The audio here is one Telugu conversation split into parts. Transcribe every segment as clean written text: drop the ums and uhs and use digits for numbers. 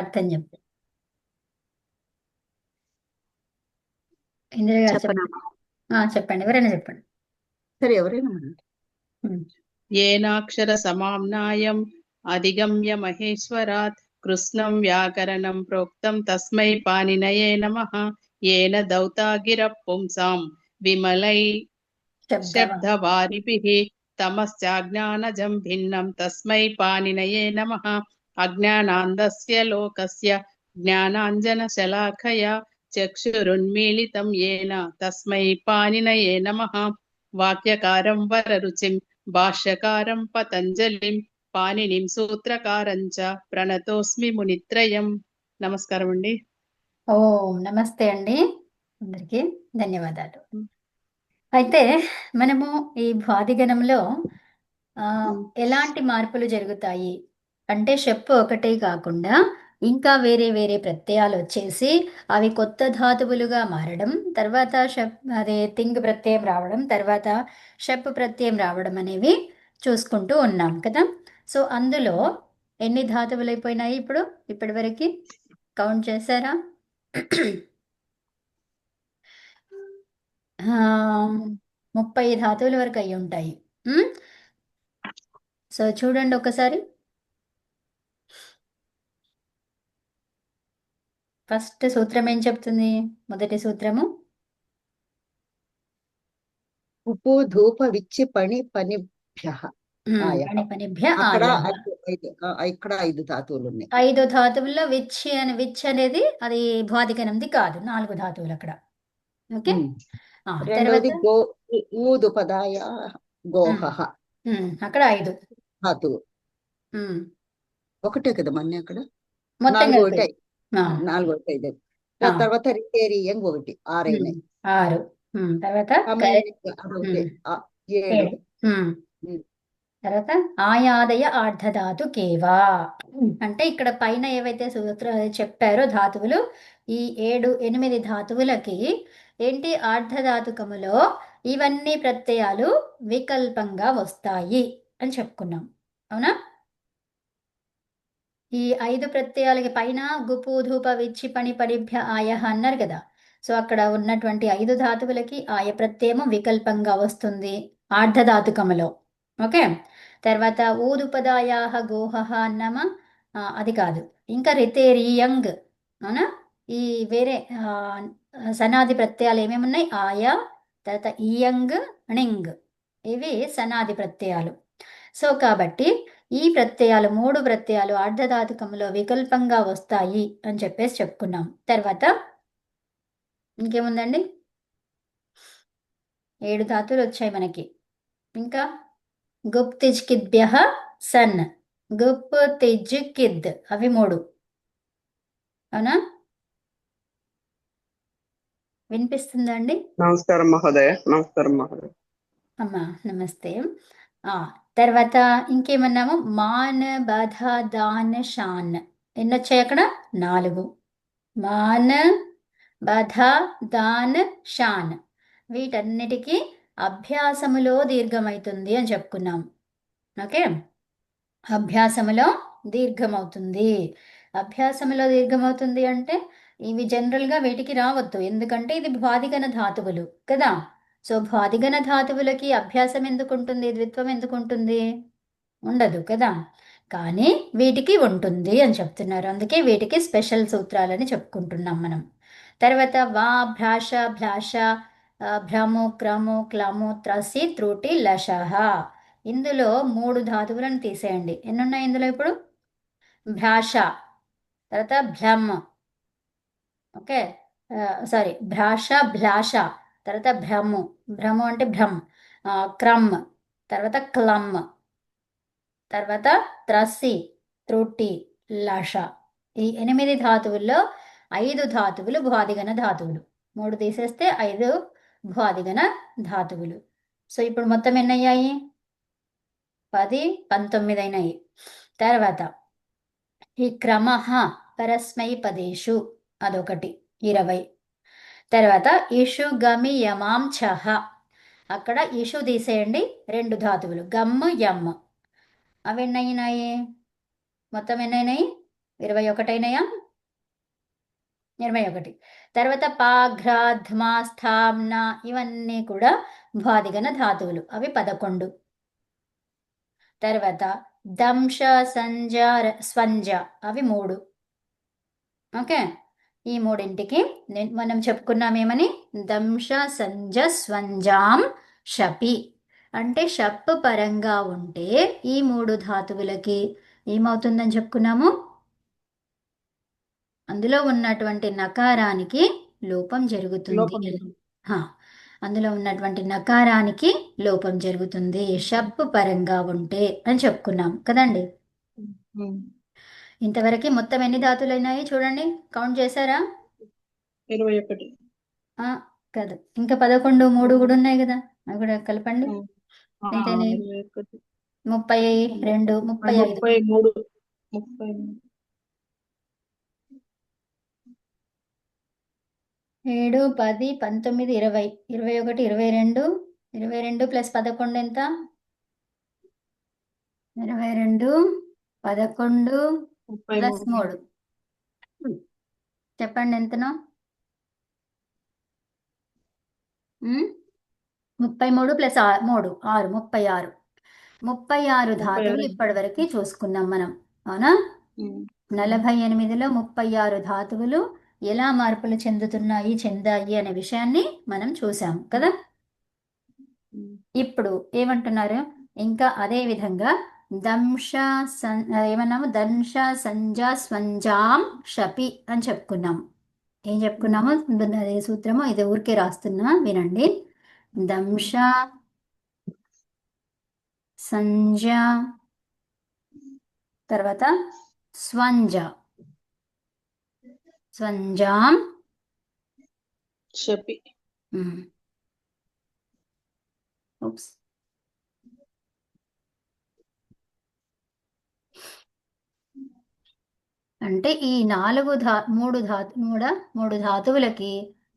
అర్థం చెప్పు. ఇందిరా గారు చెప్పనా? చెప్పండి. చెప్పండి, ఎవరైనా చెప్పండి. సరే, ఎవరైనా అనండి. ఉమ్. येनाक्षर समाम्नायम् अधिगम्य महेश्वरात् कृष्णं व्याकरणं प्रोक्तं तस्मै पाणिनये नमः। येन दौता गिरः पुंसां विमलै శబ్దవా शब्दवारिभिः तमश्चाज्ञानजं भिन्नं तस्मै पाणिनये नमः। अज्ञानान्धस्य लोकस्य ज्ञानाञ्जनशलाखया चक्षुरुन्मीलितं येन तस्मै पाणिनये नमः। वाक्यकारं वररुचिं భాష్యకారం పతంజలిం పాణినిం సూత్రకారం చ ప్రణతోస్మి మునిత్రయం. నమస్కారం అండి. ఓం నమస్తే అండి, అందరికీ ధన్యవాదాలు. అయితే మనము ఈ భ్వాదిగణంలో ఎలాంటి మార్పులు జరుగుతాయి అంటే షెప్పు ఒకటే కాకుండా ఇంకా వేరే వేరే ప్రత్యయాలు వచ్చేసి అవి కొత్త ధాతువులుగా మారడం, తర్వాత అదే తింగ్ ప్రత్యయం రావడం, తర్వాత షెప్ ప్రత్యయం రావడం అనేవి చూసుకుంటూ ఉన్నాం కదా. సో అందులో ఎన్ని ధాతువులు అయిపోయినాయి ఇప్పుడు ఇప్పటివరకు కౌంట్ చేశారా? ఆ, 30 ధాతువుల వరకు అయి ఉంటాయి. సో చూడండి ఒకసారి. ఫస్ట్ సూత్రం ఏం చెప్తుంది? మొదటి సూత్రము ఉప్పు ధూప విచ్చి పని పనిభ్య ఆయః. పనిభ్య అక్కడ ఆయః. ఇక్కడ 5 ధాతువులు ఉన్నాయి. 5 ధాతువుల్లో విచ్ అనేది అది భ్వాదిగణంది కాదు, 4 ధాతువులు అక్కడ. ఓకే. రెండవది తర్వాత ఊదుపదాయ గోహ అక్కడ 5 ధాతువు ఒకటే కదా మన్ని అక్కడ. మొత్తం కలిపి 4 5 తర్వాత రిటేరియం ఒకటి 6 అయినాయి. 6. తర్వాత అదొకటి 7. తర్వాత ఆయాదయ ఆర్ధధాతు కేవా అంటే ఇక్కడ పైన ఏవైతే సూత్రాలు చెప్పారో ధాతువులు, ఈ 7 8 ధాతువులకి ఏంటి ఆర్ధధాతుకములో ఇవన్నీ ప్రత్యయాలు వికల్పంగా వస్తాయి అని చెప్పుకున్నాం, అవునా? ఈ 5 ప్రత్యయాలకి పైన గుపు ధూప విచ్చి పని పడిభ్య ఆయః అన్నారు కదా. సో అక్కడ ఉన్నటువంటి 5 ధాతువులకి ఆయ ప్రత్యయము వికల్పంగా వస్తుంది ఆర్ధధాతుకములో. ఓకే. తర్వాత ఊదుపదాయాహ గోహ అన్నామా, అది కాదు. ఇంకా రితేరియంగ్, అవునా? ఈ వేరే సనాది ప్రత్యయాలు ఏమేమి ఉన్నాయి? ఆయా, తర్వాత ఇయంగ్, ణింగ్, ఇవి సనాది ప్రత్యయాలు. సో కాబట్టి ఈ ప్రత్యయాలు 3 ప్రత్యయాలు ఆర్ధధాతుకంలో వికల్పంగా వస్తాయి అని చెప్పేసి చెప్పుకున్నాం. తర్వాత ఇంకేముందండి? 7 ధాతువులు వచ్చాయి మనకి. ఇంకా గుప్ తిజ్ కిద్భ్య సన్, గుప్ తిజ్ కిద్, అవి 3, అవునా? వినిపిస్తుందా అండి? నమస్కారం మహోదయ. నమస్కారం మహోదయ. అమ్మా నమస్తే. తర్వాత ఇంకేమన్నాము? మాన్ బధ దాన్ షాన్, ఎన్ని వచ్చాయి అక్కడ? 4. మాన్ బధ దాన్ షాన్, వీటన్నిటికీ అభ్యాసములో దీర్ఘమవుతుంది అని చెప్పుకున్నాం. ఓకే. అభ్యాసములో దీర్ఘమవుతుంది. అభ్యాసములో దీర్ఘమవుతుంది అంటే ఇవి జనరల్గా వీటికి రావద్దు, ఎందుకంటే ఇది భ్వాదిగణ ధాతువులు కదా. సో భ్వాదిగణ ధాతువులకి అభ్యాసం ఎందుకు ఉంటుంది, ద్విత్వం ఎందుకు ఉంటుంది? ఉండదు కదా. కానీ వీటికి ఉంటుంది అని చెప్తున్నారు, అందుకే వీటికి స్పెషల్ సూత్రాలని చెప్పుకుంటున్నాం మనం. తర్వాత వా భ్రాష భ్లాష భ్రము క్రము క్లము త్రసి త్రుటి లషహ, ఇందులో 3 ధాతువులను తీసేయండి. ఎన్ని ఉన్నాయి ఇందులో ఇప్పుడు? భ్రాష, తర్వాత భ్రమ్, ఓకే, సారీ భ్రాష భ్లాష, తర్వాత భ్రము, భ్రము అంటే భ్రమ్, క్రమ్, తర్వాత క్లమ్, తర్వాత త్రసి త్రుటి లష. ఈ 8 ధాతువుల్లో 5 ధాతువులు భ్వాదిగణ ధాతువులు, 3 తీసేస్తే 5 భ్వాదిగణ ధాతువులు. సో ఇప్పుడు మొత్తం ఎన్నయ్యాయి? 10 19 అయినాయి. తర్వాత ఈ క్రమ పరస్మై పదేషు, అదొకటి 20. తర్వాత ఇషు గమి యమాం ఛహ, అక్కడ ఇషు తీసేయండి, 2 ధాతువులు గమ్ యమ్, అవి ఎన్నయినాయి? మొత్తం ఎన్నైనాయి? 21 అయినాయా? 21. తర్వాత పాఘ్రాధ్మా స్థామ్న ఇవన్నీ కూడా భ్వాదిగణ ధాతువులు, అవి 11. తర్వాత దంశ సంజ స్వంజ అవి 3. ఓకే, ఈ మూడింటికి మనం చెప్పుకున్నామేమని, దంశ సంజ స్వంజాం షపి అంటే షప్ పరంగా ఉంటే ఈ 3 ధాతువులకి ఏమవుతుందని చెప్పుకున్నాము, అందులో ఉన్నటువంటి నకారానికి లోపం జరుగుతుంది. లోపం హా, అందులో ఉన్నటువంటి నకారానికి లోపం జరుగుతుంది షప్ పరంగా ఉంటే అని చెప్పుకున్నాం కదండి. ఇంతవరకు మొత్తం ఎన్ని ధాతువులు అయినాయి చూడండి, కౌంట్ చేశారా? 21. కాదు, ఇంకా 11, 3 కూడా ఉన్నాయి కదా, అవి కూడా కలపండి. ఆ, ఎంతైనాయి? 21. 32, 35. 33. 33. 7, 10, 19, 20, 21, 22, 22 ప్లస్ 11 ఎంత? 22, 11 ప్లస్ 3 చెప్పండి ఎంతనో? 33 ప్లస్ 3 6, 36. 36 ధాతువులు ఇప్పటి వరకు చూసుకున్నాం మనం, అవునా? 48లో 36 ధాతువులు ఎలా మార్పులు చెందాయి అనే విషయాన్ని మనం చూసాం కదా. ఇప్పుడు ఏమంటున్నారు, ఇంకా అదే విధంగా దంశ ఏమన్నాము, దంశ సంజ స్వంజాం షపి అని చెప్పుకున్నాము. ఏం చెప్పుకున్నాము, అదే సూత్రము, ఇది ఊరికే రాస్తున్నా వినండి. దంశ సంజ తర్వాత స్వంజ స్వంజాం షపి. oops అంటే ఈ 3 ధాతువులకి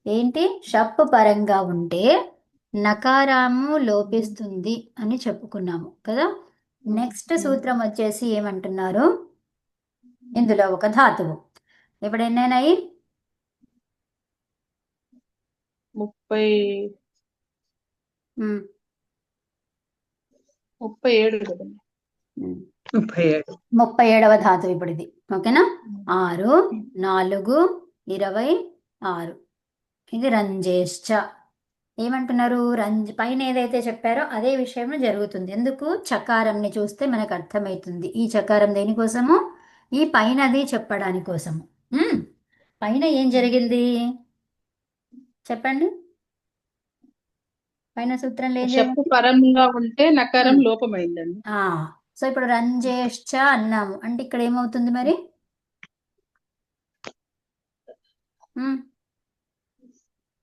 ఏంటి, షప్ పరంగా ఉంటే నకారము లోపిస్తుంది అని చెప్పుకున్నాము కదా. నెక్స్ట్ సూత్రం వచ్చేసి ఏమంటున్నారు, ఇందులో ఒక ధాతువు ఇప్పుడు ఎన్నైనాయి, 37 కదండి. 37వ ధాతువు ఇప్పుడు ఇది, ఓకేనా. 6, 4, 26 ఇది రంజేశ్చ. ఏమంటున్నారు, పైన ఏదైతే చెప్పారో అదే విషయం జరుగుతుంది. ఎందుకు, చకారంని చూస్తే మనకు అర్థమవుతుంది. ఈ చకారం దేనికోసము, ఈ పైనది చెప్పడాని కోసము. పైన ఏం జరిగింది చెప్పండి, పైన సూత్రంలో ఏం షప్పు జరిగింది? పరంగా ఉంటే నకారం లోపమైందండి. సో ఇప్పుడు రంజేశ్చ అన్నాము అంటే ఇక్కడ ఏమవుతుంది మరి,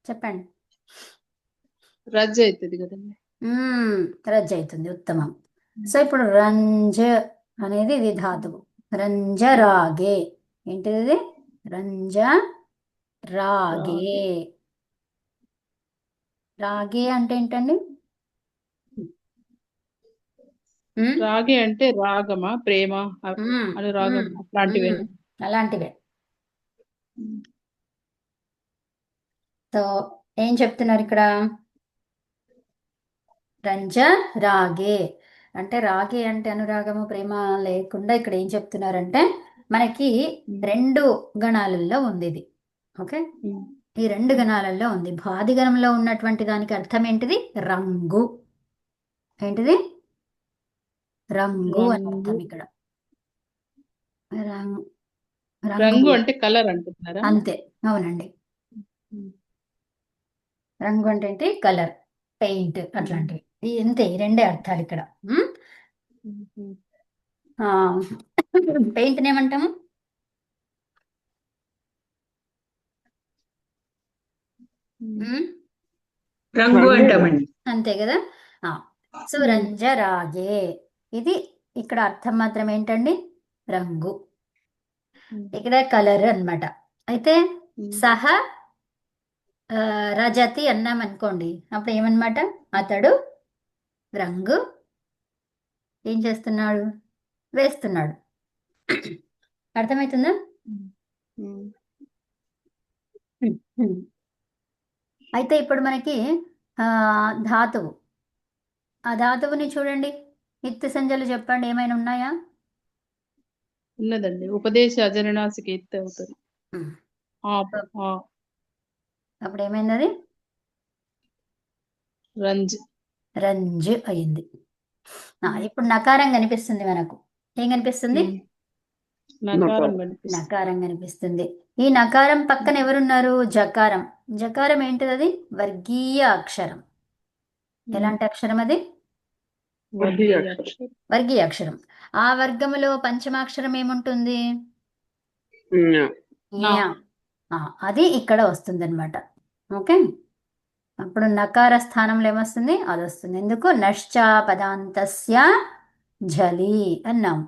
చెప్పండి. రజ్జు అవుతుంది కదండి. రజ్జు అవుతుంది, ఉత్తమం. సో ఇప్పుడు రంజ అనేది ఇది ధాతువు, రంజ రాగే, ఏంటిది ఇది, రంజ రాగే. రాగే అంటే ఏంటండి, రాగి అంటే రాగమా, ప్రేమ, అనురాగం అట్లాంటివే. అలాంటివే. సో ఏం చెప్తున్నారు ఇక్కడ, రంజ రాగే అంటే, రాగే అంటే అనురాగము ప్రేమ లేకుండా ఇక్కడ ఏం చెప్తున్నారంటే మనకి 2 గణాలలో ఉంది ఇది, ఓకే. ఈ 2 గణాలలో ఉంది. భాదిగణంలో ఉన్నటువంటి దానికి అర్థం ఏంటిది, రంగు. ఏంటిది, రంగు అని అర్థం ఇక్కడ. రంగు అంటే కలర్ అంటున్నారా? అంతే, అవునండి. రంగు అంటే ఏంటి, కలర్, పెయింట్ అట్లాంటివి. ఇంతే, 2 అర్థాలు ఇక్కడ. పెయింట్ ఏమంటాము, రంగు అంటామండి. అంతే కదా. సో రంజ రాగే, ఇది ఇక్కడ అర్థం మాత్రం ఏంటండి, రంగు, ఇక్కడ కలర్ అన్నమాట. అయితే సహ రజతి అన్నాం అనుకోండి, అప్పుడు ఏమన్నమాట, అతడు రంగు ఏం చేస్తున్నాడు, వేస్తున్నాడు. అర్థమవుతుందా? ఉమ్. ఉమ్. అయితే ఇప్పుడు మనకి ధాతువు, ఆ ధాతువుని చూడండి, ఇత్తు సంజలు చెప్పండి, ఏమైనా ఉన్నాయా? ఉన్నదండి. ఉపదేశ అజరణాసికి ఎత్తు అవుతుంది. ఉమ్. ఆ అప్పుడు ఏమైంది అది? రంజ్. రంజ్ అయింది. ఇప్పుడు నకారం కనిపిస్తుంది మనకు. ఏం కనిపిస్తుంది? నకారం కనిపిస్తుంది. నకారం కనిపిస్తుంది. ఈ నకారం పక్కన ఎవరున్నారు? జకారం. జకారం ఏంటిది? అది వర్గీయ అక్షరం. ఎలాంటి అక్షరం అది? వర్గీయ అక్షరం. వర్గీయ అక్షరం. ఆ వర్గములో పంచమాక్షరం ఏముంటుంది? జ్ఞ. అది ఇక్కడ వస్తుంది అనమాట. ఓకే, అప్పుడు నకార స్థానంలో ఏమొస్తుంది? అది వస్తుంది. ఎందుకు? నశ్చా పదాంతస్య ఝలి అన్నాం.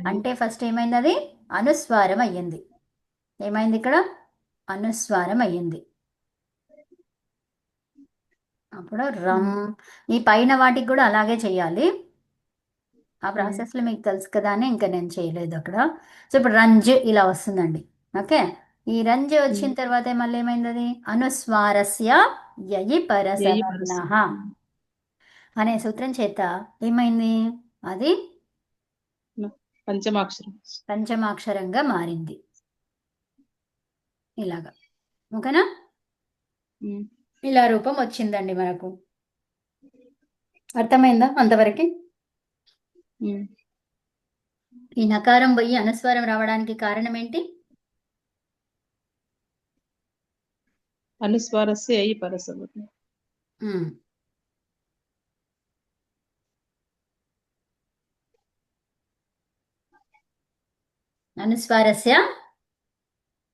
అంటే ఫస్ట్ ఏమైంది? అది అనుస్వారం అయ్యింది. ఏమైంది ఇక్కడ? అనుస్వారం అయ్యింది. అప్పుడు రమ్. ఈ పైన వాటికి కూడా అలాగే చేయాలి. ఆ ప్రాసెస్లో మీకు తెలుసు కదా అని ఇంకా నేను చేయలేదు అక్కడ. సో ఇప్పుడు రంజ్ ఇలా వస్తుందండి. ఓకే, ఈ రంజ్ వచ్చిన తర్వాత మళ్ళీ ఏమైంది? అది అనుస్వారస్య యయి పరసవర్ణః అనే సూత్రం చేత ఏమైంది? అది పంచమాక్షరం. పంచమాక్షరంగా మారింది. ఇలాగా. ఓకేనా? ఇలా రూపం వచ్చిందండి మనకు. అర్థమైందా అంతవరకు? ఈ నకారం పోయి అనుస్వారం రావడానికి కారణం ఏంటి? అనుస్వారస్య యయి పరసవర్ణః. అనుస్వారస్య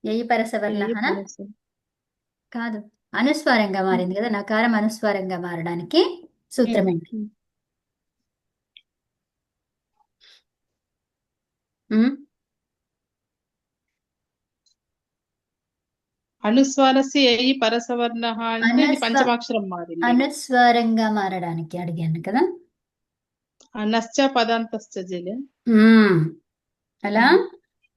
యయి పరసవర్ణః కాదు, అనుస్వారంగా మారింది కదా. నకారం అనుస్వారంగా మారడానికి సూత్రం ఏంటి? అనుస్వారస్య యయి పరసవర్ణః అంటే ఇది పంచమాక్షరం మారింది. అనుస్వారంగా మారడానికి అడిగాను కదా. నశ్చ పదాంతస్య ఝలి. అలా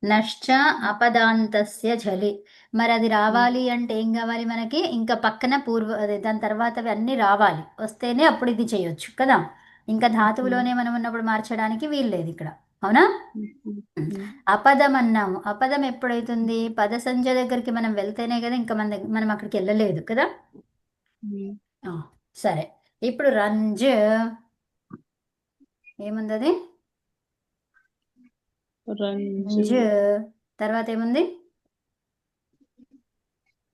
నశ్చ అపదాంతస్య ఝలి. మరి అది రావాలి అంటే ఏం కావాలి మనకి? ఇంకా పక్కన అదే దాని తర్వాతవి అన్ని రావాలి, వస్తేనే అప్పుడు ఇది చేయొచ్చు కదా. ఇంకా ధాతువులోనే మనం ఉన్నప్పుడు మార్చడానికి వీల్లేదు ఇక్కడ. అవునా? అపదం అన్నాము. అపదం ఎప్పుడైతుంది? పద సంజ దగ్గరికి మనం వెళ్తేనే కదా, ఇంకా మనం అక్కడికి వెళ్ళలేదు కదా. సరే, ఇప్పుడు రంజ్ ఏముంది? అది రంజ్ తర్వాత ఏముంది?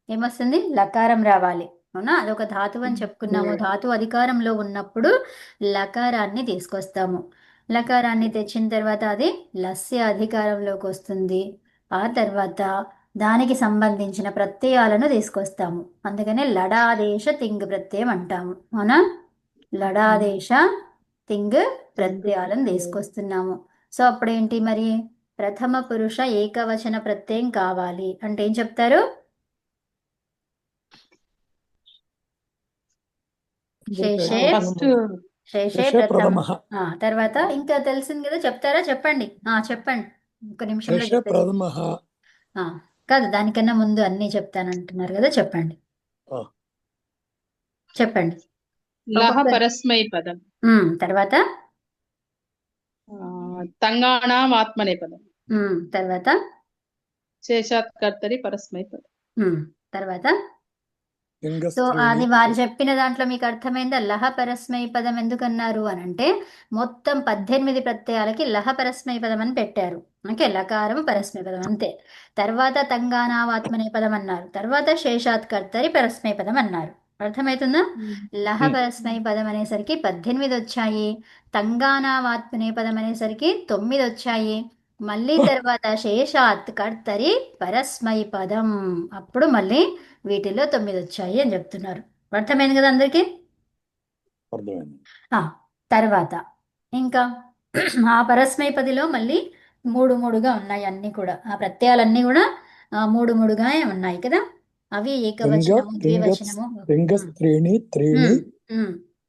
ఏమొస్తుంది? లకారం రావాలి. అవునా? అదొక ధాతువు అని చెప్పుకున్నాము. ధాతు అధికారంలో ఉన్నప్పుడు లకారాన్ని తీసుకొస్తాము. లకారాన్ని తెచ్చిన తర్వాత అది లస్య అధికారంలోకి వస్తుంది. ఆ తర్వాత దానికి సంబంధించిన ప్రత్యయాలను తీసుకొస్తాము. అందుకనే లడాదేశ తింగ్ ప్రత్యయం అంటాము. అవునా? లడాదేశ తింగ్ ప్రత్యయాలను తీసుకొస్తున్నాము. సో అప్పుడేంటి మరి? ప్రథమ పురుష ఏకవచన ప్రత్యయం కావాలి అంటే ఏం చెప్తారు? శేషే ప్రథమ. తర్వాత ఇంకా తెలిసింది కదా, చెప్తారా? చెప్పండి, చెప్పండి. ఒక నిమిషంలో కాదు, దానికన్నా ముందు అన్ని చెప్తానంటున్నారు కదా, చెప్పండి. చెప్పండి. లహ పరస్మై పదం. తర్వాత తంగాణం ఆత్మనేపదం. తర్వాత శేషాత్ కర్తరి పరస్మై పదం. తర్వాత సో అది వారు చెప్పిన దాంట్లో మీకు అర్థమైందా? లహ పరస్మై పదం ఎందుకన్నారు అని అంటే మొత్తం 18 ప్రత్యయాలకి లహ పరస్మై పదం అని పెట్టారు. ఓకే, లకారం పరస్మై పదం అంతే. తర్వాత తంగానావాత్మనే పదం అన్నారు. తర్వాత శేషాత్ కర్తరి పరస్మై పదం అన్నారు. అర్థమవుతుందా? లహ పరస్మై పదం అనేసరికి 18 వచ్చాయి. తంగానావాత్మనే పదం అనేసరికి 9 వచ్చాయి. మళ్ళీ తర్వాత శేషాత్ కర్తరి పరస్మై పదం, అప్పుడు మళ్ళీ వీటిలో 9 వచ్చాయి అని చెప్తున్నారు. అర్థమైంది కదా అందరికి? తర్వాత ఇంకా ఆ పరస్మైపదిలో మళ్ళీ 3 ఉన్నాయి. అన్ని కూడా ఆ ప్రత్యయాలన్నీ కూడా 3 ఉన్నాయి కదా. అవి ఏకవచనము, ద్వివచనము.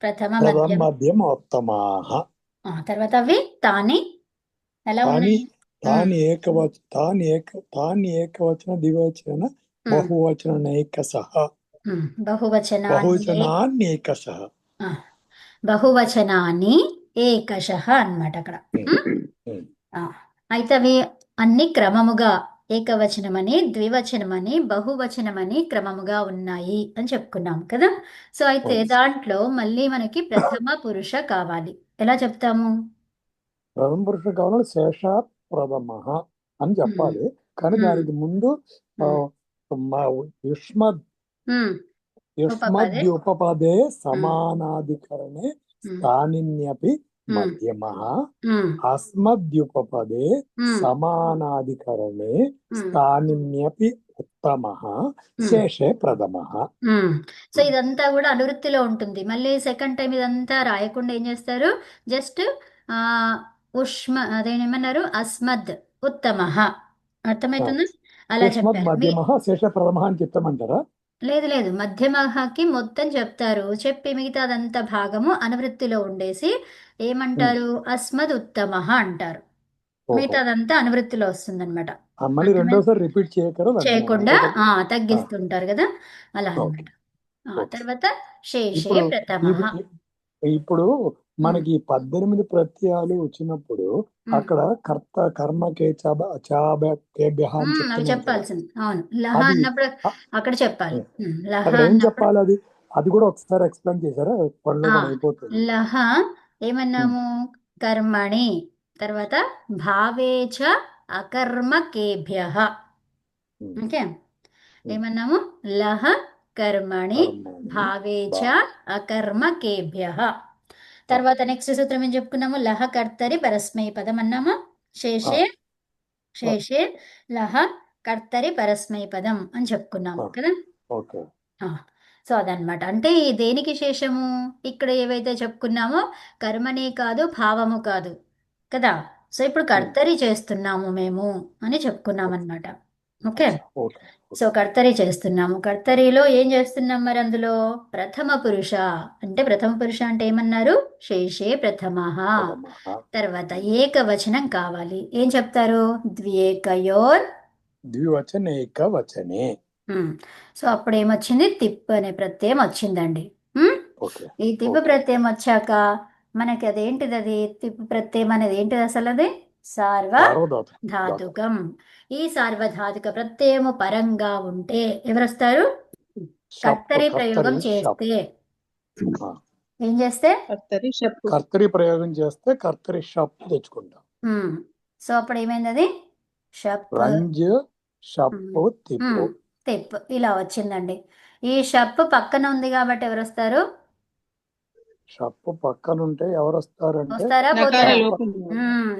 ప్రథమ మధ్యం. తర్వాత అవి తాని ఎలా ఉన్నాయి? తాని ఏకవచన ద్వివచన బహువచన నైకసః బహువచనాన్యేకశః బహువచనాన్ని ఏకశః అన్నమాట అక్కడ. అయితే అవి అన్ని క్రమముగా ఏకవచనమని, ద్వివచనమని, బహువచనమని క్రమముగా ఉన్నాయి అని చెప్పుకున్నాం కదా. సో అయితే దాంట్లో మళ్ళీ మనకి ప్రథమ పురుష కావాలి. ఎలా చెప్తాము? ప్రథమ పురుషుడు కావాలి శేష ప్రథమ అని చెప్పాలి. కానీ దానికి ముందు యుష్మద్యుపపదే సమానాధికరణే స్థానిన్యపి మధ్యమః అస్మద్యుపపదే సమానాధికరణే స్థానిన్యపి ఉత్తమః శేషే ప్రథమః. సో ఇదంతా కూడా అనువృత్తిలో ఉంటుంది. మళ్ళీ సెకండ్ టైం ఇదంతా రాయకుండా ఏం చేస్తారు, జస్ట్ అదేమన్నారు, అస్మద్ ఉత్తమః. అర్థమవుతుందా? అలా చెప్పారు. మధ్యమః శేష ప్రథమః అని చెప్తామంటారా? లేదు, మధ్యమహకి మొత్తం చెప్తారు. చెప్పి మిగతా అదంతా భాగము అనువృత్తిలో ఉండేసి ఏమంటారు, అస్మద్ ఉత్తమః అంటారు. మిగతా అదంతా అనువృత్తిలో వస్తుంది అనమాట. మళ్ళీ రెండోసారి రిపీట్ చేయకుండా తగ్గిస్తుంటారు కదా, అలా అన్నమాట. తర్వాత శేషే ప్రథమః. ఇప్పుడు మనకి 18 ప్రత్యయాలు వచ్చినప్పుడు అక్కడ కర్త కర్మకే అవి చెప్పాల్సింది. అవును, లహ అన్నప్పుడు అక్కడ చెప్పాలి. లహ ఏం చెప్పాలి? అది కూడా ఒకసారి ఎక్స్ప్లెయిన్ చేశారా? అయిపోతుంది. లహ ఏమన్నాము, కర్మణి, తర్వాత భావేచ అకర్మకేభ్యః. ఓకే, ఏమన్నాము, లహ కర్మణి భావేచ అకర్మకేభ్యః. తర్వాత నెక్స్ట్ సూత్రం ఏం చెప్పుకున్నాము, లహ కర్తరి పరస్మైపదం అన్నాము. శేషే లహ కర్తరి పరస్మైపదం అని చెప్పుకున్నాము కదా. సో అదనమాట. అంటే దేనికి శేషము? ఇక్కడ ఏవైతే చెప్పుకున్నామో కర్మనే కాదు, భావము కాదు కదా. సో ఇప్పుడు కర్తరి చేస్తున్నాము మేము అని చెప్పుకున్నాం అనమాట. ఓకే, సో కర్తరి చేస్తున్నాము. కర్తరిలో ఏం చేస్తున్నాం మరి? అందులో ప్రథమ పురుష అంటే ఏమన్నారు, శేషే ప్రథమః. తర్వాత ఏకవచనం కావాలి. ఏం చెప్తారు, ద్వివచనేకవచనే. సో అప్పుడు ఏమొచ్చింది, తిప్పు అనే ప్రత్యయం వచ్చిందండి. ఈ తిప్పు ప్రత్యయం వచ్చాక మనకి అదేంటిది, అది తిప్పు ప్రత్యయం అనేది ఏంటిది అసలు? అది సార్వధాతుకం. ఈ సార్వధాతుక ప్రత్యయము పరంగా ఉంటే ఎవరొస్తారు? కర్తరి ప్రయోగం చేస్తే. ఏం చేస్తే? కర్తరి ప్రయోగం చేస్తే కర్తరి షప్ తెచ్చుకుంటాం. సో అప్పుడు ఏమైంది, అది షప్, తిప్పు ఇలా వచ్చిందండి. ఈ షప్ పక్కన ఉంది కాబట్టి ఎవరొస్తారు? షప్పు పక్కన ఉంటే ఎవరు వస్తారంటే వస్తారా,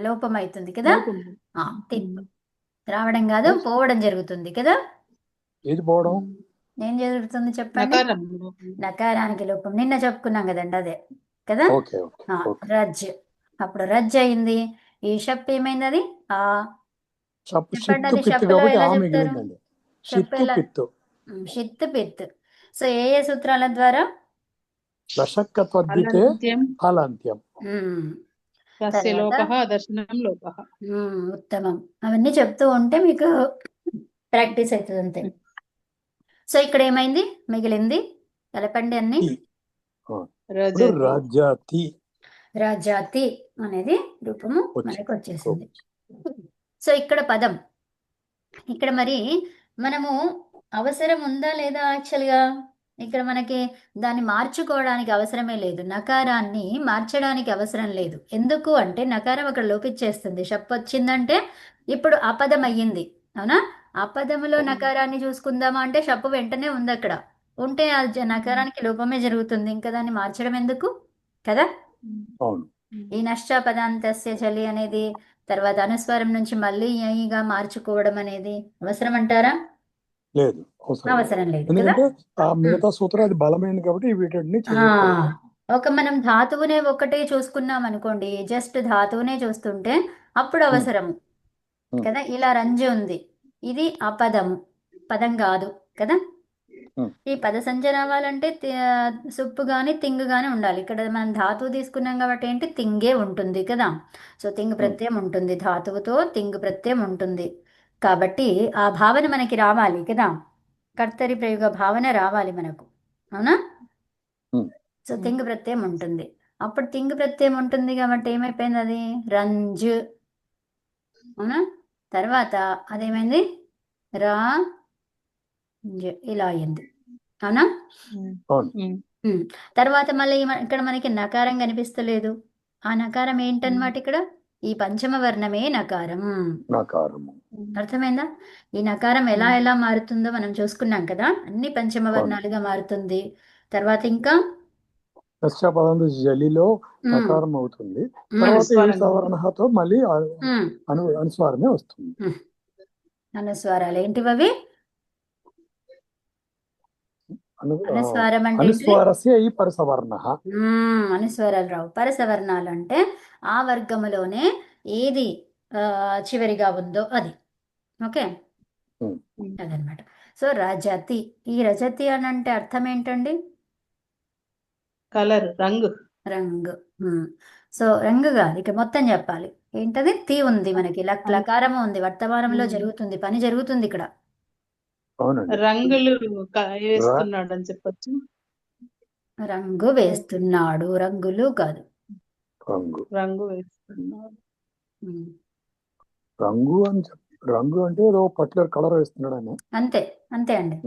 లోపం అవుతుంది కదా. తిప్పు రావడం కాదు, పోవడం జరుగుతుంది కదా. ఏది పోవడం? ఏం జరుగుతుంది చెప్పండి? నకారానికి లోపం. నిన్న చెప్పుకున్నాం కదండి, అదే కదా. రజ్, అప్పుడు రజ్ అయింది. ఈ షప్ ఏమైంది, అది చెప్పండి. అది షప్పులో ఎలా చెప్తారు? షిత్తు పిత్. సో ఏ సూత్రాల ద్వారా? ఉత్తమం. అవన్నీ చెప్తూ ఉంటే మీకు ప్రాక్టీస్ అవుతుంది అంతే. సో ఇక్కడ ఏమైంది, మిగిలింది కలపండి అన్ని. రాజాతి అనేది రూపము మనకు వచ్చేసింది. సో ఇక్కడ పదం, ఇక్కడ మరి మనము అవసరం ఉందా లేదా? యాక్చువల్గా ఇక్కడ మనకి దాన్ని మార్చుకోవడానికి అవసరమే లేదు. నకారాన్ని మార్చడానికి అవసరం లేదు. ఎందుకు అంటే నకారం అక్కడ లోపించేస్తుంది. షప్ వచ్చిందంటే ఇప్పుడు అపదం అయ్యింది, అవునా? అపదములో నకారాన్ని చూసుకుందామా అంటే షప్పు వెంటనే ఉంది అక్కడ. ఉంటే ఆ నకారానికి లోపమే జరుగుతుంది. ఇంకా దాన్ని మార్చడం ఎందుకు కదా. ఈ నష్ట పదాంతస్య చలి అనేది తర్వాత అనుస్వారం నుంచి మళ్ళీ గా మార్చుకోవడం అనేది అవసరం అంటారా? లేదు, అవసరం లేదు. మిగతా సూత్రాలు బలమైనది కాబట్టి వీటిని మనం ధాతువునే ఒకటే చూసుకున్నాం అనుకోండి, జస్ట్ ధాతువునే చూస్తుంటే అప్పుడు అవసరము కదా. ఇలా రంజు ఉంది, ఇది అపదము, పదం కాదు కదా. Hmm. ఈ పద సంజ్ఞ రావాలంటే సుప్పు కానీ తింగ్ కానీ ఉండాలి. ఇక్కడ మనం ధాతువు తీసుకున్నాం కాబట్టి ఏంటి తింగే ఉంటుంది కదా. సో తింగ్ ప్రత్యయం ఉంటుంది, ధాతువుతో తింగ్ ప్రత్యయం ఉంటుంది. కాబట్టి ఆ భావన మనకి రావాలి కదా, కర్తరి ప్రయోగ భావన రావాలి మనకు, అవునా? Hmm. సో తింగ్ ప్రత్యయం ఉంటుంది. అప్పుడు తింగ్ ప్రత్యయం ఉంటుంది కాబట్టి ఏమైపోయింది అది రంజు, అవునా? తర్వాత అదేమైంది రా ఇలా అయింది, అవునా? అవును. ఉమ్. తర్వాత మళ్ళీ ఇక్కడ మనకి నకారం కనిపిస్తలేదు. ఆ నకారం ఏంటన్నమాట ఇక్కడ ఈ పంచమ వర్ణమే నకారం. నకారము. అర్థమైందా? ఈ నకారం ఎలా ఎలా మారుతుందో మనం చూసుకున్నాం కదా, అన్ని పంచమ వర్ణాలుగా మారుతుంది. తర్వాత ఇంకా పదం జలిలో ఉమ్, నకారం అవుతుంది. ఉమ్, తర్వాత ఈ అనుస్వారం. సవర్ణతో మళ్ళీ ఉమ్, అనుస్వారమే వస్తుంది. అనుస్వారాలు ఏంటివి అవి? అనుస్వారం అంటే ఏంటిది? అనుస్వారస్య ఈ పరసవర్ణ. అనుస్వరాలు రావు. పరసవర్ణాలు అంటే ఆ వర్గములోనే ఏది చివరిగా ఉందో అది. ఓకే, అదనమాట. సో రజతి, ఈ రజతి అని అంటే అర్థం ఏంటండి? కలర్, రంగు. రంగు. సో రంగు కాదు, ఇక మొత్తం చెప్పాలి. ఏంటది? తీ ఉంది మనకి, లకారము ఉంది, వర్తమానంలో జరుగుతుంది, పని జరుగుతుంది ఇక్కడ. అవునండి. రంగులు వేస్తున్నాడు అని చెప్పొచ్చు. రంగు వేస్తున్నాడు, రంగులు కాదు. రంగు వేస్తున్నాడు. రంగు అని రంగు అంటే ఏదో పర్టికులర్ కలర్ వేస్తున్నాడు అని. అంతే అంతే అండి.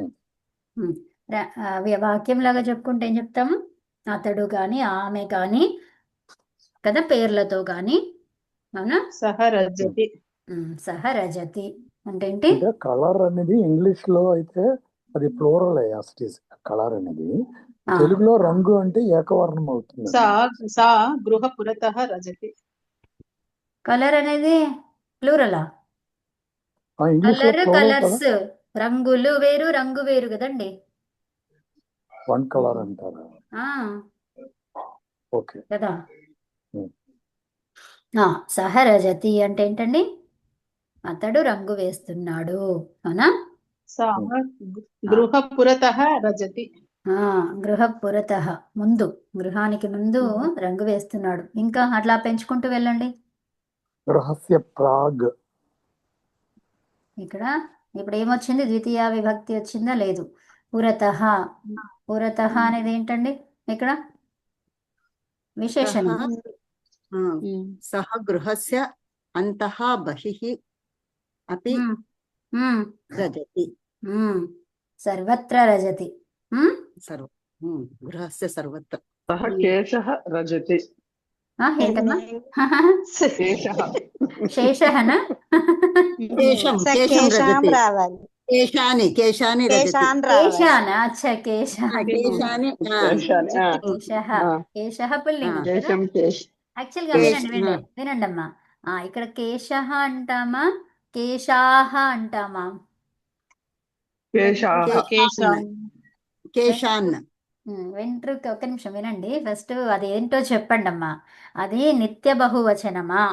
వాక్యం లాగా చెప్పుకుంటే ఏం చెప్తాము? అతడు కానీ ఆమె కానీ కదా, పేర్లతో కానీ, అవునా? సహరజతి. సహరజతి అంటే ఏంటి? అంటే కలర్ అనేది ఇంగ్లీష్ లో అయితే అది ప్లూరల్ కలర్ అనేది. తెలుగులో రంగు అంటే ఏకవర్ణం అవుతుంది. సా గృహ పురతః రజతి. కలర్ అనేది ప్లూరలా? ఇంగ్లీష్ లో కలర్, కలర్స్, రంగులు వేరు రంగు వేరు కదండి. వన్ కలర్ అంటారా? ఓకే కదా. సహరజతి అంటే ఏంటండి? అతడు రంగు వేస్తున్నాడు, అవునా? సా గృహ పురతః రజతి. గృహ పురతః ముందు, గృహానికి ముందు రంగు వేస్తున్నాడు. ఇంకా అట్లా పెంచుకుంటూ వెళ్ళండి. గృహస్య ప్రాగ్. ఇక్కడ ఇప్పుడు ఏమొచ్చింది? ద్వితీయ విభక్తి వచ్చిందా? లేదు. పురతః, పురతః అనేది ఏంటండి ఇక్కడ? విశేషణం. సహ గృహస్య అంతః బహిః అపి రజతి. సర్వత్ర రజతి. గృహస్య సర్వత్ర. సహ కేశః రజతి. ఏంటమ్మా? కేశం శేషహనా? రావాలి. కేశాని కేశాని కేశానా? అచ్చా, కేశః. కేశాని కేశః పుల్లింగం. యాక్చువల్ గా వినండి అమ్మా, ఇక్కడ కేశః అంటామా కేశాహ అంటామా? కేశాన్. వెంట్రుక. ఒక్క నిమిషం వినండి ఫస్ట్, అది ఏంటో చెప్పండి అమ్మా. అది నిత్య బహువచనమా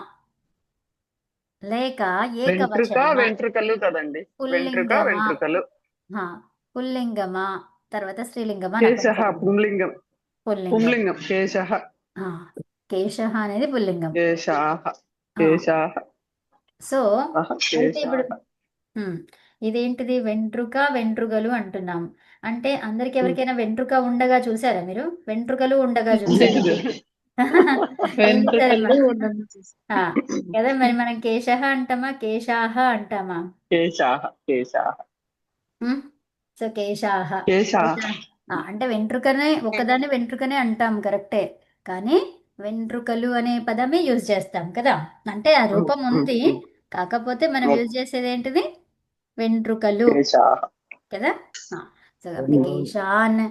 లేక ఏకవచనమా? వెంట్రుకలు కదండి. వెంట్రుకలు. పుల్లింగమా తర్వాత స్త్రీలింగమా? పుంలింగం. పుంలింగం కేశః. కేశః అనేది పుల్లింగం. సో అయితే ఇప్పుడు ఇదేంటిది? వెంట్రుక, వెంట్రుకలు అంటున్నాం అంటే అందరికి ఎవరికైనా వెంట్రుక ఉండగా చూసారా మీరు? వెంట్రుకలు ఉండగా చూసారా? కదా. మరి మనం కేశః అంటామా కేశాహ అంటామా? సో కేశాహ అంటే వెంట్రుకనే, ఒకదాన్ని వెంట్రుకనే అంటాం, కరెక్టే. కానీ వెంట్రుకలు అనే పదమే యూజ్ చేస్తాం కదా. అంటే ఆ రూపం ఉంది, కాకపోతే మనం యూజ్ చేసేది ఏంటిది? వెంట్రుకలు కదా. సో కాబట్టి కేశాన్.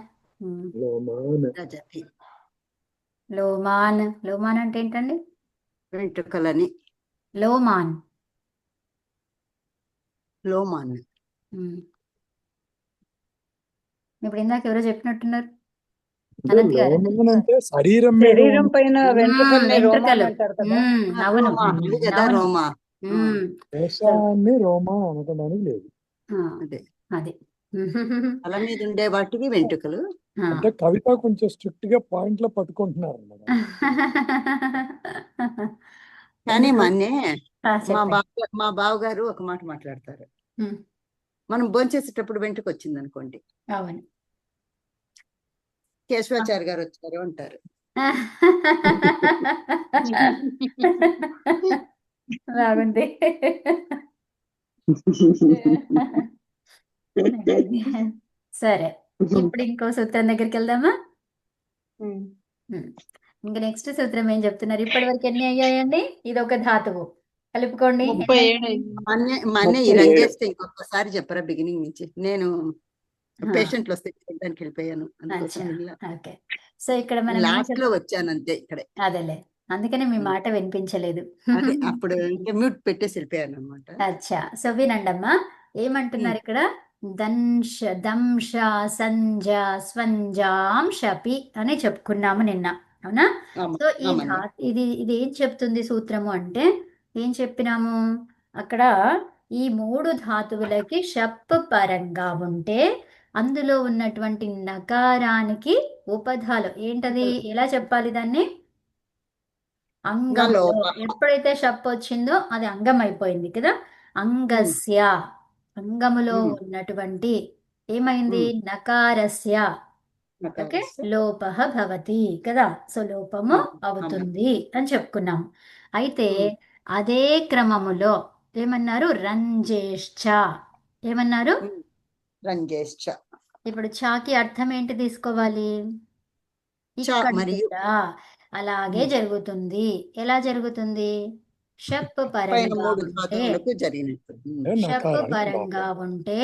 లోమాన్. లోమాన్ అంటే ఏంటండి? వెంట్రుకలని. లోమాన్. ఇప్పుడు ఇందాక ఎవరో చెప్పినట్టున్నారు, అనంత్ గారు. శరీరం పైన వెంట్రుకలు. అవును, కేశాన్ని రోమా అనడానికి లేదు. అది తల మీద ఉండే వాటికి వెంట్రుకలు. ఆ. అంటే కవిత కొంచెం స్ట్రిక్ట్ గా పాయింట్ లో పట్టుకుంటున్నారు అన్నమాట. కానీ ఎందుకు? మొన్నే ఆ, చెప్పండి. మా బావగారు ఒక మాట మాట్లాడతారు. ఉమ్, మనం భోంచేసేటప్పుడు వెంట్రుక వచ్చింది అనుకోండి, అవును. కేశవాచారి గారు వచ్చారు అంటారు. బాగుంది. సరే, ఇప్పుడు ఇంకో సూత్రం దగ్గరికి వెళ్దామా? ఉమ్. ఇంకా నెక్స్ట్ సూత్రం ఏం చెప్తున్నారు? ఇప్పటి వరకు ఎన్ని అయ్యాయండి? ఇది ఒక ధాతువు, కలుపుకోండి. 37 అయింది. మొన్నే ఈ రంగేస్తే ఇంకొకసారి చెప్పరా బిగినింగ్ నుంచి? నేను పేషెంట్లు వస్తే చూడడానికి వెళ్ళిపోయాను, అందుకోసం ఓకే. సో ఇక్కడ మనం లాస్ట్ లో వచ్చాను అంతే. ఇక్కడే అదేలే, అందుకనే మీ మాట వినిపించలేదు. అదే అప్పుడు మ్యూట్ పెట్టేసి వెళ్ళిపోయాను అనమాట. అచ్చా, సో వినండమ్మా, ఏమంటున్నారు ఇక్కడ? దంశ దంశ సంజ స్వంజాం షపి అని చెప్పుకున్నాము నిన్న, అవునా? సో ఇది ఏం చెప్తుంది సూత్రము అంటే, ఏం చెప్పినాము అక్కడ? ఈ 3 ధాతువులకి షప్ పరంగా ఉంటే అందులో ఉన్నటువంటి నకారానికి ఉపధాలు ఏంటది? ఎలా చెప్పాలి దాన్ని? అంగంలో. ఎప్పుడైతే షప్ వచ్చిందో అది అంగం అయిపోయింది కదా. అంగస్య, అంగములో ఉన్నటువంటి ఏమైంది? నకారస్య ఓకే లోపః భవతి కదా. సో లోపము అవుతుంది అని చెప్పుకున్నాం. అయితే అదే క్రమములో ఏమన్నారు? రంజేశ్చ. ఏమన్నారు? రంజేశ్చ. ఇప్పుడు చాకి అర్థం ఏంటి తీసుకోవాలి? ఇక్కడ కూడా అలాగే జరుగుతుంది. ఎలా జరుగుతుంది? షప్ పరంగా ఉంటే, షప్ పరంగా ఉంటే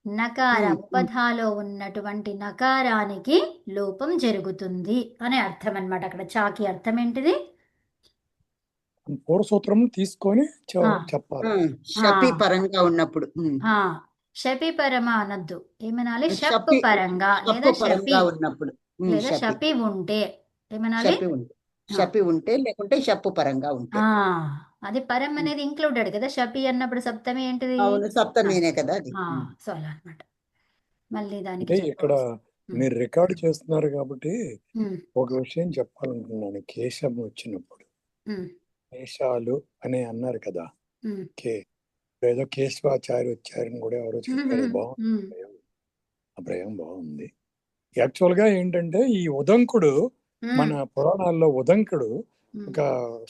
నకార ఉపధాలో ఉన్నటువంటి నకారానికి లోపం జరుగుతుంది అనే అర్థం అన్నమాట. అక్కడ చాకి అర్థం ఏంటిది? పూర్వసూత్రం తీసుకొని చెప్పాలి. షపి పరంగా ఉన్నప్పుడు. షపి పరమ అనద్దు, ఏమనాలి? షప్ పరంగా లేదా షపి ఉన్నప్పుడు, లేదా షపి ఉంటే ఏమనాలి? షపి ఉంటే, లేకుంటే షప్పు పరంగా ఉంటే. అది పరం అనేది ఇంక్లూడెడ్ కదా. షపి అన్నప్పుడు సప్తమి ఏంటిది? సప్తమీనే కదా అది. సో అలా అన్నమాట. మళ్ళీ దానికి అంటే ఇక్కడ మీరు రికార్డు చేస్తున్నారు కాబట్టి ఒక విషయం చెప్పాలనుకున్నాను. కేశం వచ్చినప్పుడు కేశాలు అని అన్నారు కదా. ఏదో కేశవాచారి వచ్చారని కూడా ఎవరో చెప్పారు. బాగుంది, ఆ ప్రయోగం బాగుంది. యాక్చువల్ గా ఏంటంటే ఈ ఉదంకుడు, మన పురాణాల్లో ఉదంకుడు ఒక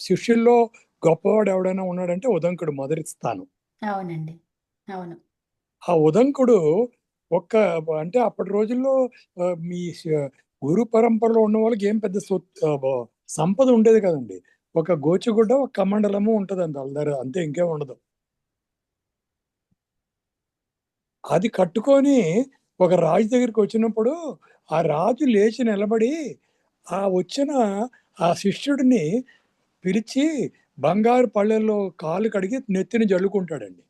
శిష్యుల్లో గొప్పవాడు ఎవడైనా ఉన్నాడంటే ఉదంకుడు మొదటి స్థానం. అవునండి, అవును. ఆ ఉదంకుడు అంటే అప్పటి రోజుల్లో మీ గురు పరంపరలో ఉన్న వాళ్ళకి ఏం పెద్ద సంపద ఉండేది కదండి. ఒక గోచిగుడ్డ, ఒక కమండలము ఉంటది అంత వాళ్ళ అంతే, ఇంకేం ఉండదు. అది కట్టుకొని ఒక రాజు దగ్గరికి వచ్చినప్పుడు ఆ రాజు లేచి నిలబడి ఆ వచ్చిన ఆ శిష్యుడిని పిలిచి బంగారు పళ్ళెల్లో కాలు కడిగి నెత్తిని జల్లుకుంటాడండి.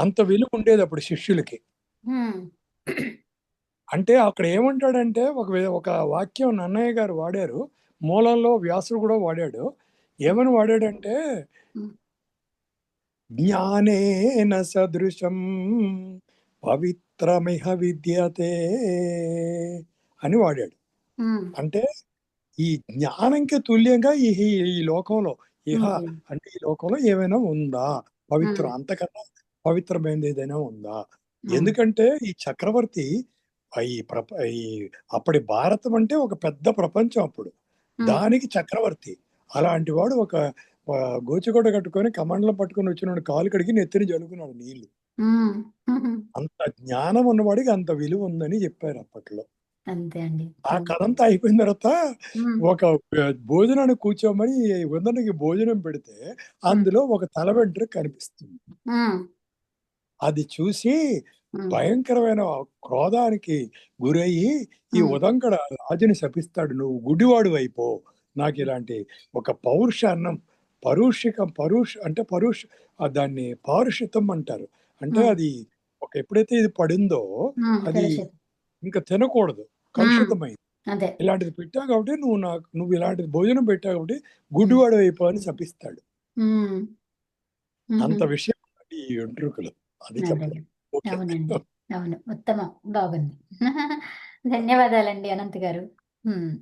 అంత విలువ ఉండేది అప్పుడు శిష్యులకి. అంటే అక్కడ ఏమంటాడంటే ఒక వాక్యం నన్నయ్య గారు వాడారు, మూలంలో వ్యాసుడు కూడా వాడాడు. ఏమని వాడాడంటే, జ్ఞానేన సదృశం పవిత్రమిహ విద్యతే అని వాడాడు. అంటే ఈ జ్ఞానంకి తుల్యంగా ఈ లోకంలో, అంటే ఈ లోకంలో ఏమైనా ఉందా పవిత్రం, అంతకన్నా పవిత్రమైనది ఏదైనా ఉందా? ఎందుకంటే ఈ చక్రవర్తి ఈ అప్పటి భారతం అంటే ఒక పెద్ద ప్రపంచం అప్పుడు, దానికి చక్రవర్తి. అలాంటి వాడు ఒక గోచిగొడ్డ కట్టుకొని కమండలం పట్టుకొని వచ్చినాడు, కాలు కడిగి నెత్తిని జలుకున్నాడు నీళ్లు. అంత జ్ఞానం ఉన్నవాడికి అంత విలువ ఉందని చెప్పారు అప్పట్లో. అంతే అండి. ఆ కథ అంతా అయిపోయిన తర్వాత ఒక భోజనాన్ని కూర్చోమని వందనకి భోజనం పెడితే అందులో ఒక తల వెంట్రుక కనిపిస్తుంది. అది చూసి భయంకరమైన క్రోధానికి గురయ్యి ఈ ఉదంకుడు రాజుని శపిస్తాడు, నువ్వు గుడివాడు అయిపో, నాకు ఇలాంటి ఒక పౌరుషాన్నం, అంటే దాన్ని పారుషితం అంటారు. అంటే అది ఎప్పుడైతే ఇది పడిందో అది ఇంకా తినకూడదు, కలుషితమైంది. ఇలాంటిది పెట్టావు కాబట్టి నువ్వు ఇలాంటి భోజనం పెట్టావు కాబట్టి గుడ్డివాడు అయిపో అని శపిస్తాడు. అంత విషయం ఈ వెంట్రుకలు, అది చెప్పాలి. ఓకే. అవునండి. అవును. ఉత్తమం. బాగుంది. ధన్యవాదాలండి అనంత్ గారు. హ్మ్.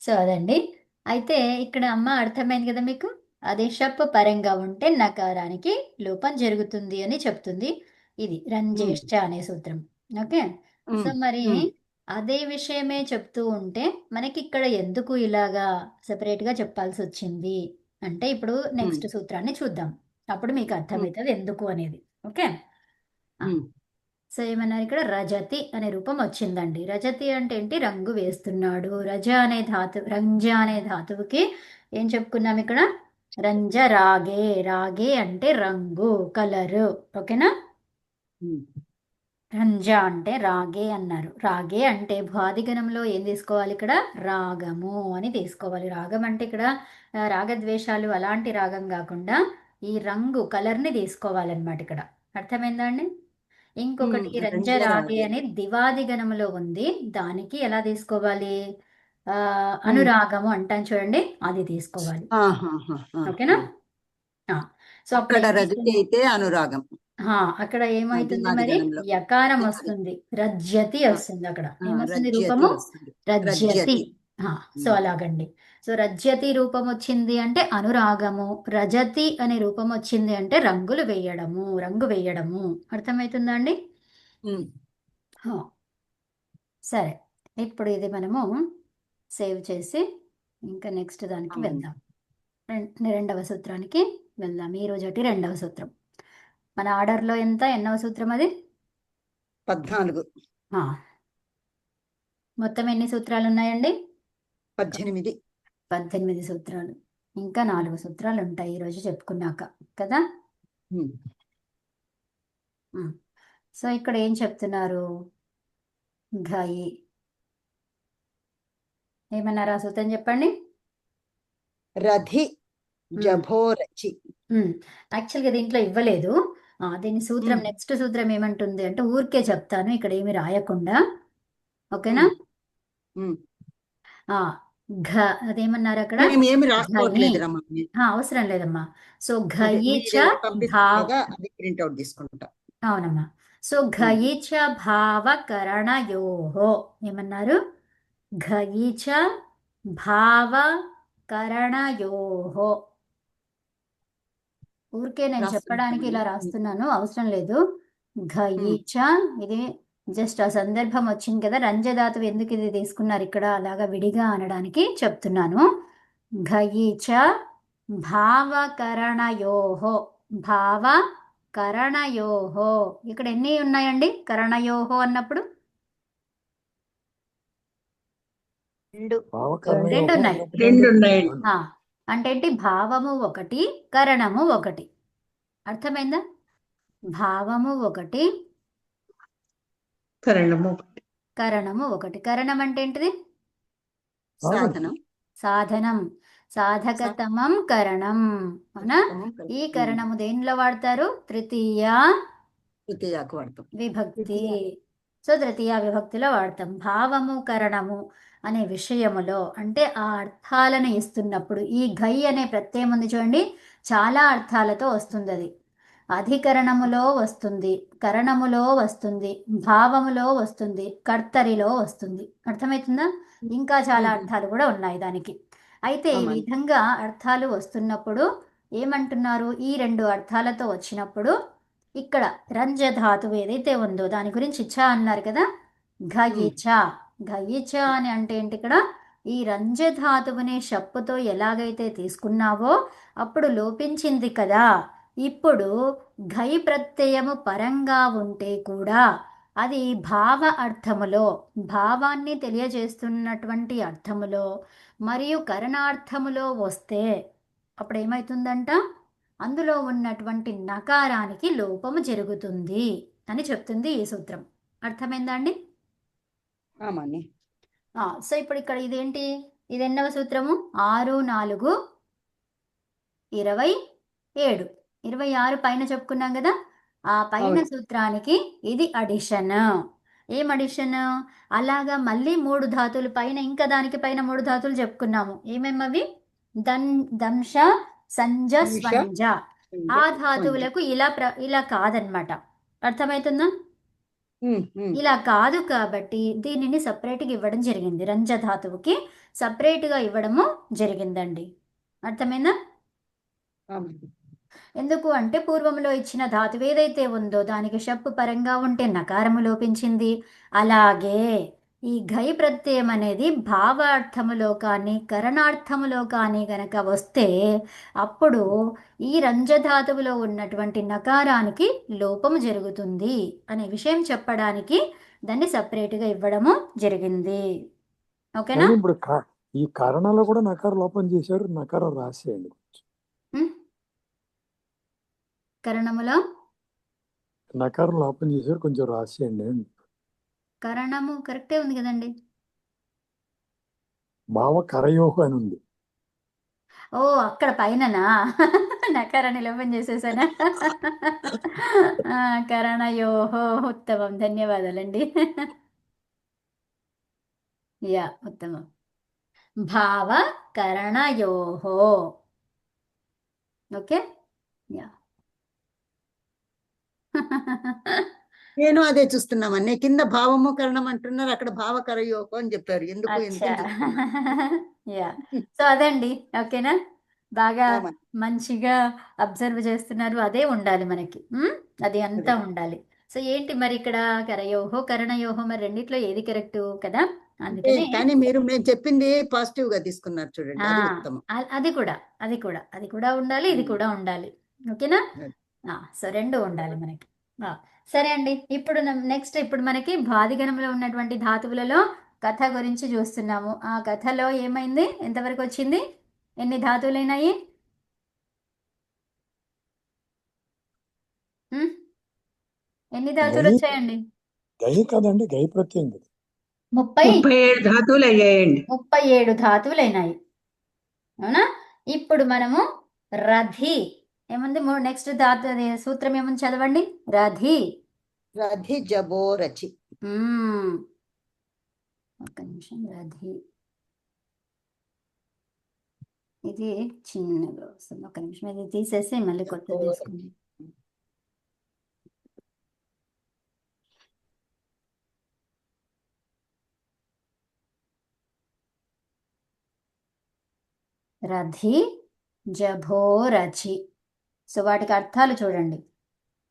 సో, అదండి. అయితే ఇక్కడ అమ్మ అర్థమైంది కదా మీకు? అది షప్ పరంగా ఉంటే నకారానికి లోపం జరుగుతుంది అని చెప్తుంది. ఇది ఉమ్, రంజేష్ట అనే సూత్రం. ఓకే. సో, ఉమ్, మరి ఉమ్, అదే విషయమే చెప్తూ ఉంటే మనకిక్కడ ఎందుకు ఇలాగా సెపరేట్‌గా చెప్పాల్సొచ్చింది అంటే ఇప్పుడు ఉమ్, నెక్స్ట్ సూత్రాన్ని చూద్దాం. అప్పుడు మీకు ఉమ్, అర్థమైతది ఎందుకు అనేది. ఓకే. ఆ! ఉమ్, సో, ఏమన్నారు ఇక్కడ రజతి అనే రూపం వచ్చిందండి. రజతి అంటే ఏంటి? రంగు వేస్తున్నాడు. రంజ అనే ధాతువుకి ఏం చెప్పుకున్నాం ఇక్కడ? రంజ రాగే. రాగే అంటే రంగు, కలరు. ఓకేనా? ఉమ్. రంజ అంటే రాగే అన్నారు. రాగే అంటే భ్వాదిగణంలో ఏం తీసుకోవాలి ఇక్కడ? రాగము అని తీసుకోవాలి. రాగం అంటే ఇక్కడ రాగద్వేషాలు అలాంటి రాగం కాకుండా ఈ రంగు కలర్‌ని తీసుకోవాలన్నమాట ఇక్కడ. అర్థమైందా అండి? ఇంకొకటి రంజరాగే రంజరాగే. అనే దివాదిగణములో ఉంది. దానికి ఎలా తీసుకోవాలి? ఉమ్. అనురాగము అంటాం చూడండి, అది తీసుకోవాలి. ఆహాహా, ఓకేనా? ఆ. ఆ. సో, అప్పుడు అక్కడ రజతి ఏమవుతుంది? అయితే అనురాగం. అక్కడ ఏమవుతుంది మరి? దివాదిగణంలో యకారం దివాది. వస్తుంది. రజ్యతి ఆ, వస్తుంది అక్కడ. ఆ, ఏమొస్తుంది రజ్యతి రూపము? వస్తుంది. రజ్యతి. రజ్యతి. సో, అలాగండి. సో, రజ్యతి రూపం వచ్చింది అంటే అనురాగము. రజతి అనే రూపం వచ్చింది అంటే రంగులు వేయడము, రంగు వేయడము. అర్థమవుతుందా అండి? ఉమ్, హా. సరే. ఇప్పుడు ఇది మనము సేవ్ చేసి ఇంకా నెక్స్ట్ దానికి అవును. వెళ్దాం. రెండవ సూత్రానికి వెళ్దాం. ఈ రోజటి రెండవ సూత్రం. మన ఆర్డర్లో ఎన్నవ సూత్రం అది? 14, ఆ. మొత్తం ఎన్ని సూత్రాలు ఉన్నాయండి? 18. 18 సూత్రాలు. ఇంకా 4 సూత్రాలు ఉంటాయి ఈరోజు చెప్పుకున్నాక కదా. ఉమ్. సో, ఇక్కడ ఏం చెప్తున్నారు? ఘయి ఏమన్నారు? ఆ సూత్రం చెప్పండి. రధి జభోరచి. యాక్చువల్గా దీంట్లో ఇవ్వలేదు. దీని సూత్రం ఉమ్, నెక్స్ట్ సూత్రం ఏమంటుంది అంటే ఊరికే చెప్తాను, ఇక్కడ ఏమి రాయకుండా. ఓకేనా? ఉమ్. అదేమన్నారు అక్కడ? మేము ఏమి ఘయి. రాసుకోవట్లేదు రమ్మ. అవసరం లేదమ్మా. సో, అంటే ఘయి మీరు చ పంపిస్తారు భావ. కదా, అది ప్రింట్అవుట్ తీసుకుంటా. అవునమ్మా. సో, ఘయి చ భావకరణయోహో ఏమన్నారు? ఘయి చ భావకరణయోహో. ఊరికే నేను చెప్పడానికి ఇలా రాస్తున్నాను, అవసరం లేదు. ఘయిచ ఇది జస్ట్ ఆ సందర్భం వచ్చింది కదా, రంజధాతువు ఎందుకు ఇది తీసుకున్నారు ఇక్కడ అలాగా విడిగా అనడానికి చెప్తున్నాను. ఘయిచ భావకరణయోహో. భావకరణయోహో. ఇక్కడ ఎన్ని ఉన్నాయండి కరణయోహో అన్నప్పుడు? 2 ఉన్నాయి. 2 ఉన్నాయండి. అంటే ఏంటి? భావము ఒకటి, కరణము ఒకటి. అర్థమైందా? భావము ఒకటి, కరణము ఒకటి. కరణం అంటే ఏంటిది? సాధనం. సాధనం. సాధకతమం కరణం. అవునా? ఈ కరణము దేనిలో వాడతారు? తృతీయాకు వాడతాం. విభక్తి. సో, తృతీయ విభక్తిలో వాడతాం. భావము కరణము అనే విషయములో అంటే ఆ అర్థాలను ఇస్తున్నప్పుడు ఈ ఘై అనే ప్రత్యయం ఉంది చూడండి, చాలా అర్థాలతో వస్తుంది. అది అధికరణములో వస్తుంది, కరణములో వస్తుంది, భావములో వస్తుంది, కర్తరిలో వస్తుంది. అర్థమవుతుందా? ఇంకా చాలా అర్థాలు కూడా ఉన్నాయి దానికి. అయితే ఈ విధంగా అర్థాలు వస్తున్నప్పుడు ఏమంటున్నారు? ఈ 2 అర్థాలతో వచ్చినప్పుడు ఇక్కడ రంజధాతువు ఏదైతే ఉందో దాని గురించి ఇచ్చా అన్నారు కదా. ఘయిచ. ఘయిచ అని అంటే ఏంటి? ఇక్కడ ఈ రంజధాతువుని షప్పుతో ఎలాగైతే తీసుకున్నావో అప్పుడు లోపించింది కదా. ఇప్పుడు ఘై ప్రత్యయము పరంగా ఉంటే కూడా అది భావ అర్థములో, భావాన్ని తెలియజేస్తున్నటువంటి అర్థములో మరియు కరణార్థములో వస్తే అప్పుడు ఏమవుతుందంట? అందులో ఉన్నటువంటి నకారానికి లోపము జరుగుతుంది అని చెప్తుంది ఈ సూత్రం. అర్థమైందా అండి? సో, ఇప్పుడు ఇక్కడ ఇదేంటి? ఇది ఎన్నవ సూత్రము? 6, 4, 27, 26 పైన చెప్పుకున్నాం కదా. ఆ పైన సూత్రానికి ఇది అడిషన్. ఏం అడిషన్? అలాగా మళ్ళీ 3 ధాతువులు పైన, ఇంకా దానికి పైన 3 ధాతువులు చెప్పుకున్నాము. ఏమేమవి? దంశ, సంజ, స్వంజ. ఆ ధాతువులకు ఇలా కాదనమాట. అర్థమవుతుందా? ఇలా కాదు కాబట్టి దీనిని సపరేట్గా ఇవ్వడం జరిగింది. రంజ ధాతువుకి సపరేట్గా ఇవ్వడము జరిగిందండి. అర్థమైందా? ఎందుకు అంటే పూర్వంలో ఇచ్చిన ధాతువు ఏదైతే ఉందో దానికి షప్పు పరంగా ఉంటే నకారము లోపించింది. అలాగే ఈ ఘై ప్రత్యయం అనేది భావార్థములో కానీ కరణార్థములో కానీ గనక వస్తే అప్పుడు ఈ రంజధాతువులో ఉన్నటువంటి నకారానికి లోపము జరుగుతుంది అనే విషయం చెప్పడానికి దాన్ని సపరేట్గా ఇవ్వడము జరిగింది. ఓకేనా? కానీ ఇప్పుడు ఈ కారణాల్లో కూడా నకార లోపం చేశారు. నకారం రాసేయండి. కరణములో నకారం లోపం చేశారు, కొంచెం రాసేయండి. కరణము కరెక్టే ఉంది కదండి. భావ కరయోహ అని ఉంది. ఓ అక్కడ పైననా? నకారాన్ని లోపం చేసేసానా? కరణయోహో ఉత్తమం, ధన్యవాదాలండి. యా ఉత్తమం. భావ కరణయోహో. Okay yeah. నేను అదే చూస్తున్నామని కింద భావము కరణం అంటున్నారు, అక్కడ భావకరయోగం అని చెప్పారు. ఎందుకు యా సో అదండి. ఓకేనా? బాగా మంచిగా అబ్జర్వ్ చేస్తున్నారు. అదే ఉండాలి మనకి. అది అంతా ఉండాలి. సో ఏంటి మరి ఇక్కడ కరయోహో కరణయోహో మరి రెండిట్లో ఏది కరెక్ట్ కదా? అందుకని కానీ మీరు మేము చెప్పింది పాజిటివ్ గా తీసుకున్నారు చూడండి, అది ఉత్తమం. అది కూడా ఉండాలి, ఇది కూడా ఉండాలి. ఓకేనా? సో రెండు ఉండాలి మనకి. సరే అండి. ఇప్పుడు నెక్స్ట్ ఇప్పుడు మనకి భాదిగణంలో ఉన్నటువంటి ధాతువులలో కథ గురించి చూస్తున్నాము. ఆ కథలో ఏమైంది? ఎంతవరకు వచ్చింది? ఎన్ని ధాతువులైనాయి? ఎన్ని ధాతువులు వచ్చాయండి? గై కదండి, గై ప్రత్యయం కదా. 37 ధాతువులు అయ్యాయండి. 37 ధాతువులైనాయి. అవునా? ఇప్పుడు మనము రథి ఏముంది? నెక్స్ట్ ధాతు సూత్రం ఏముంది చదవండి. రథి రథి జబో రచి. ఒక్క నిమిషం. రథి ఇది చిన్నగా వస్తుంది. ఒక నిమిషం ఇది తీసేసి మళ్ళీ కొత్త తీసుకుంది. రథి జభో రచి. సో వాటికి అర్థాలు చూడండి.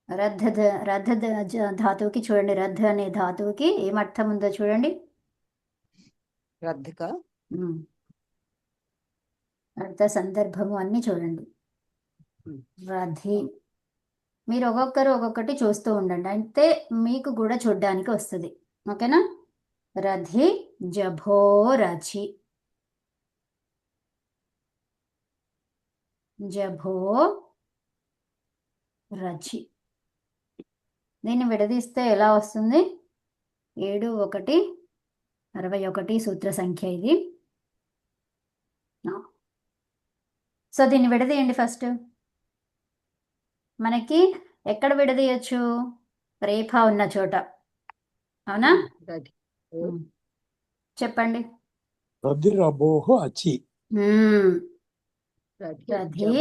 రథ ధాతువుకి చూడండి, రథ అనే ధాతువుకి ఏమర్థం ఉందో చూడండి. రథిక అర్థ సందర్భము అన్ని చూడండి. రథి మీరు ఒక్కొక్కరు ఒక్కొక్కటి చూస్తూ ఉండండి, అయితే మీకు కూడా చూడడానికి వస్తుంది. ఓకేనా? రథి జభో రచి. జభో రచి. దీన్ని విడదీస్తే ఎలా వస్తుంది? 7 1 61 సూత్ర సంఖ్య ఇది. సో దీన్ని విడదీయండి ఫస్ట్. మనకి ఎక్కడ విడదీయచ్చు? రేఫ ఉన్న చోట. అవునా? చెప్పండి. రథి రబోహ అచి. రథి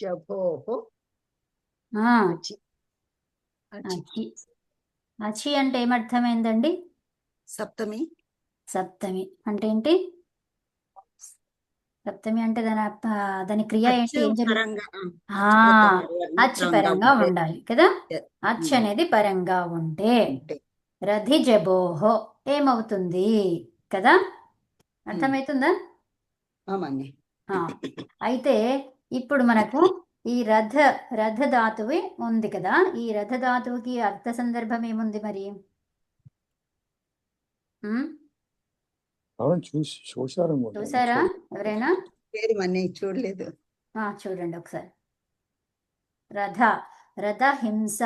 జభోహో అచి. అచి అంటే ఏమర్థమైందండి? సప్తమి. సప్తమి అంటే ఏంటి? సప్తమి అంటే దాని క్రియ ఏంటి? ఏం జరుగుతుంది? అచ్చు పరంగా ఉండాలి కదా. అచ్చు అనేది పరంగా ఉంటే రథి జబోహో ఏమవుతుంది కదా? అర్థమవుతుందా? అయితే ఇప్పుడు మనకు ఈ రథ ధాతువు ఉంది కదా. ఈ రథ ధాతువుకి అర్థ సందర్భం ఏముంది మరి? చూసారా ఎవరైనా? చూడలేదు. చూడండి ఒకసారి. రథ హింస